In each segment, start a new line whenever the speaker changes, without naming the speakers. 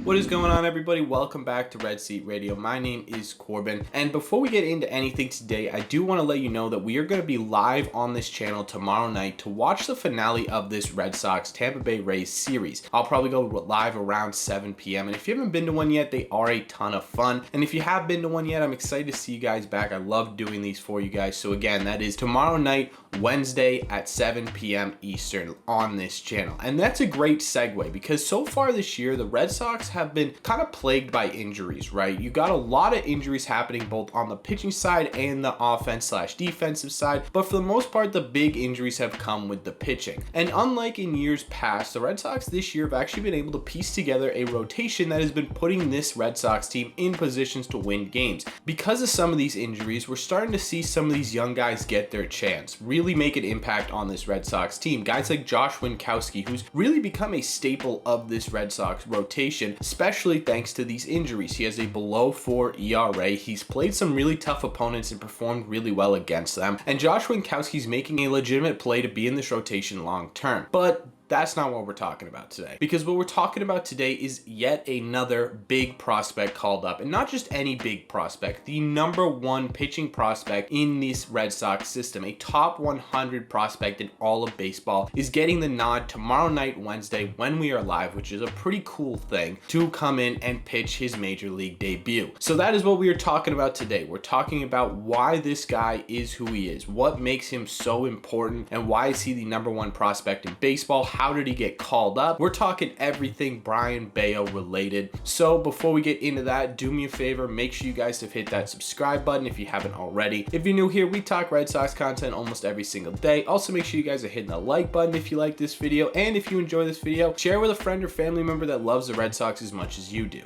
What is going on, everybody? Welcome back to Red Seat Radio. My name is Corbin, and before we get into anything today, I do want to let you know that we are going to be live on this channel tomorrow night to watch the finale of this Red Sox Tampa Bay Rays series. I'll probably go live around 7 p.m. and if you haven't been to one yet, they are a ton of fun. And if you have been to one yet, I'm excited to see you guys back. I love doing these for you guys. So again, that is tomorrow night, Wednesday at 7 p.m. Eastern on this channel. And that's a great segue because so far this year, the Red Sox have been kind of plagued by injuries, right? You got a lot of injuries happening both on the pitching side and the offense/defensive side, but for the most part, the big injuries have come with the pitching. And unlike in years past, the Red Sox this year have actually been able to piece together a rotation that has been putting this Red Sox team in positions to win games. Because of some of these injuries, we're starting to see some of these young guys get their chance, really make an impact on this Red Sox team. Guys like Josh Winkowski, who's really become a staple of this Red Sox rotation, especially thanks to these injuries. He has a below 4 ERA. He's played some really tough opponents and performed really well against them. And Josh Winkowski's making a legitimate play to be in this rotation long term. But that's not what we're talking about today, because what we're talking about today is yet another big prospect called up, and not just any big prospect, the #1 pitching prospect in this Red Sox system, a top 100 prospect in all of baseball, is getting the nod tomorrow night, Wednesday, when we are live, which is a pretty cool thing, to come in and pitch his major league debut. So that is what we are talking about today. We're talking about why this guy is who he is, what makes him so important, and why is he the #1 prospect in baseball. How did he get called up? We're talking everything Brayan Bello related. So before we get into that, do me a favor, make sure you guys have hit that subscribe button if you haven't already. If you're new here, we talk Red Sox content almost every single day. Also, make sure you guys are hitting the like button if you like this video, and if you enjoy this video, share with a friend or family member that loves the Red Sox as much as you do.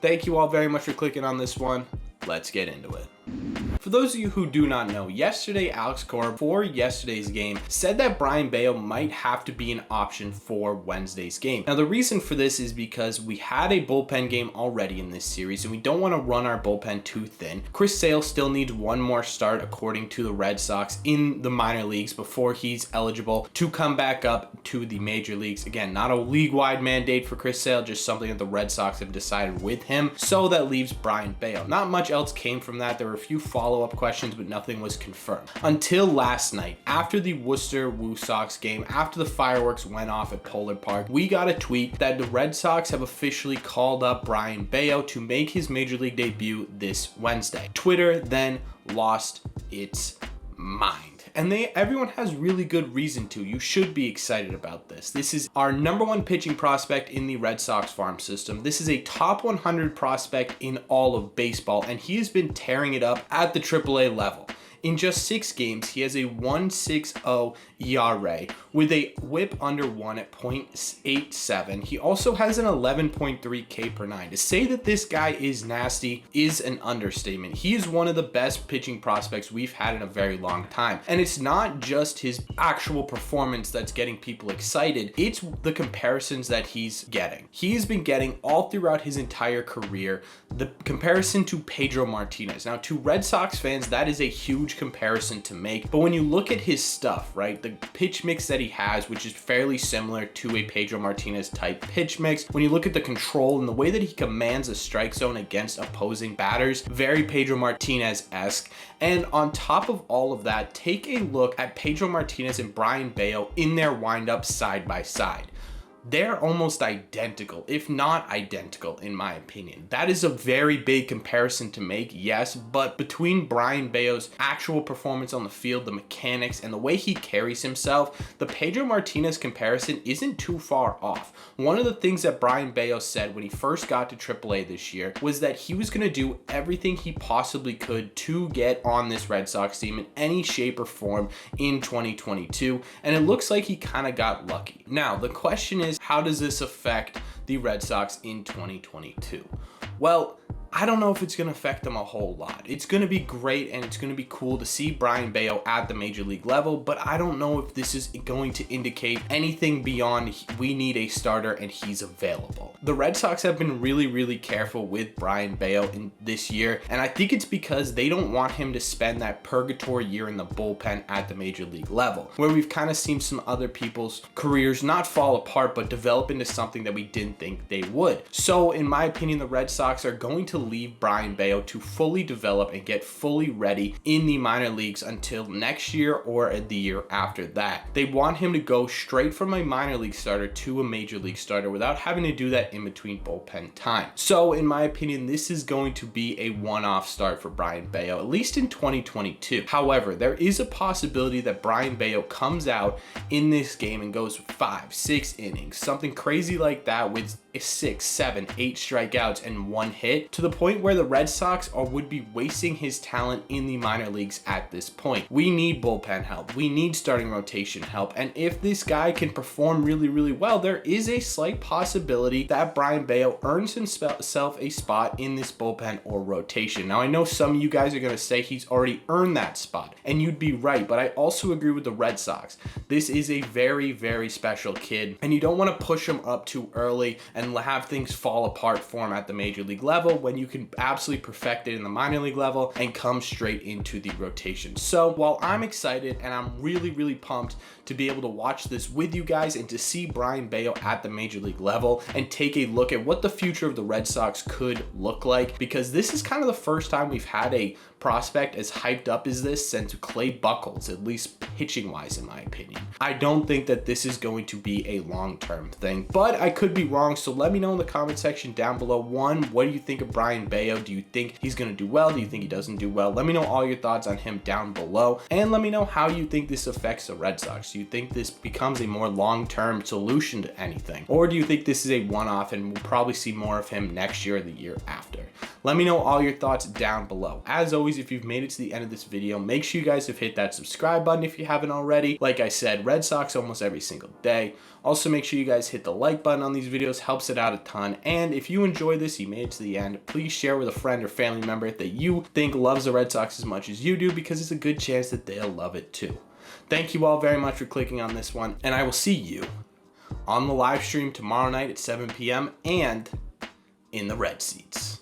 Thank you all very much for clicking on this one. Let's get into it. For those of you who do not know, yesterday Alex Cora, for yesterday's game, said that Brayan Bello might have to be an option for Wednesday's game. Now, the reason for this is because we had a bullpen game already in this series, and we don't want to run our bullpen too thin. Chris Sale still needs one more start, according to the Red Sox, in the minor leagues before he's eligible to come back up to the major leagues. Again, not a league-wide mandate for Chris Sale, just something that the Red Sox have decided with him. So that leaves Brayan Bello. Not much else came from that. There were a few follow-up questions, but nothing was confirmed until last night. After the Worcester Woo Sox game, after the fireworks went off at Pollard Park, we got a tweet that the Red Sox have officially called up Brayan Bello to make his major league debut this Wednesday. Twitter then lost its mind. And everyone has really good reason to. You should be excited about this. This is our #1 pitching prospect in the Red Sox farm system. This is a top 100 prospect in all of baseball, and he has been tearing it up at the AAA level. In just 6 games, he has a 1.60 ERA with a whip under 1 at 0.87. He also has an 11.3 K per 9. To say that this guy is nasty is an understatement. He is one of the best pitching prospects we've had in a very long time. And it's not just his actual performance that's getting people excited. It's the comparisons that he's getting. He's been getting all throughout his entire career the comparison to Pedro Martinez. Now, to Red Sox fans, that is a huge comparison to make, but when you look at his stuff, right, the pitch mix that he has, which is fairly similar to a Pedro Martinez type pitch mix, when you look at the control and the way that he commands a strike zone against opposing batters, very Pedro Martinez-esque. And on top of all of that, take a look at Pedro Martinez and Brayan Bello in their windup side by side. They're almost identical, if not identical, in my opinion. That is a very big comparison to make, yes, but between Brayan Bello's actual performance on the field, the mechanics, and the way he carries himself, the Pedro Martinez comparison isn't too far off. One of the things that Brayan Bello said when he first got to AAA this year was that he was going to do everything he possibly could to get on this Red Sox team in any shape or form in 2022, and it looks like he kind of got lucky. Now, the question is, how does this affect the Red Sox in 2022? Well, I don't know if it's going to affect them a whole lot. It's going to be great and it's going to be cool to see Brayan Bello at the major league level, but I don't know if this is going to indicate anything beyond we need a starter and he's available. The Red Sox have been really careful with Brayan Bello in this year, and I think it's because they don't want him to spend that purgatory year in the bullpen at the major league level, where we've kind of seen some other people's careers not fall apart but develop into something that we didn't think they would. So in my opinion, the Red Sox are going to leave Brayan Bello to fully develop and get fully ready in the minor leagues until next year or the year after that. They want him to go straight from a minor league starter to a major league starter without having to do that in between bullpen time. So in my opinion, this is going to be a one-off start for Brayan Bello, at least in 2022. However, there is a possibility that Brayan Bello comes out in this game and goes 5, 6 innings, something crazy like that with 6, 7, 8 strikeouts and 1 hit, to the point where the Red Sox would be wasting his talent in the minor leagues at this point. We need bullpen help. We need starting rotation help. And if this guy can perform really well, there is a slight possibility that Brayan Bello earns himself a spot in this bullpen or rotation. Now, I know some of you guys are going to say he's already earned that spot, and you'd be right, but I also agree with the Red Sox. This is a very special kid, and you don't want to push him up too early and have things fall apart for him at the major league level when you can absolutely perfect it in the minor league level and come straight into the rotation. So while I'm excited and I'm really pumped to be able to watch this with you guys and to see Brayan Bello at the major league level and take a look at what the future of the Red Sox could look like, because this is kind of the first time we've had a prospect as hyped up as this since Clay Buchholz, at least pitching wise in my opinion. I don't think that this is going to be a long-term thing, but I could be wrong, so let me know in the comment section down below. One, what do you think of Brayan Bello? Do you think he's going to do well? Do you think he doesn't do well? Let me know all your thoughts on him down below, and let me know how you think this affects the Red Sox. Do you think this becomes a more long-term solution to anything, or do you think this is a one-off and we'll probably see more of him next year or the year after? Let me know all your thoughts down below. As always, if you've made it to the end of this video, make sure you guys have hit that subscribe button if you haven't already. Like I said, Red Sox almost every single day. Also, make sure you guys hit the like button on these videos, helps it out a ton. And if you enjoy this, you made it to the end, please share with a friend or family member that you think loves the Red Sox as much as you do, because it's a good chance that they'll love it too. Thank you all very much for clicking on this one, and I will see you on the live stream tomorrow night at 7 p.m. and in the Red Seats.